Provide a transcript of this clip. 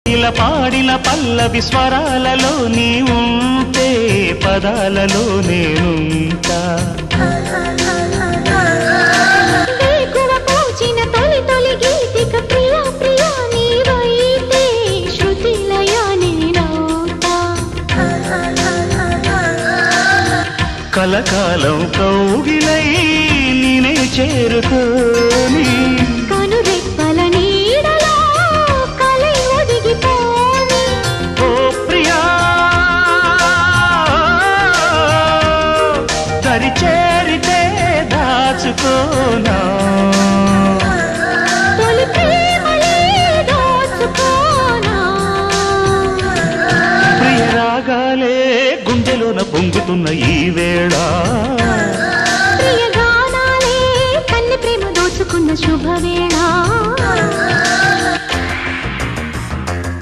ఇలా పాడిన పల్లవి స్వరాలలో నీ ఉంటే పదాలలో నేనుంటా కలకాలం కౌగిలై నేనే చేరుకోని కనురెప్పల నీడలో కలై ఒదిగిపోని ఓ ప్రియా దరి చేరితే దాచుకోనా తొలి ప్రేమలే దోచుకోనా ప్రియ రాగాలే గుండెలోన పొంగుతున్న ఈ వేళ ప్రియ గానాలే కన్నె ప్రేమ దోచుకున్న శుభవేళ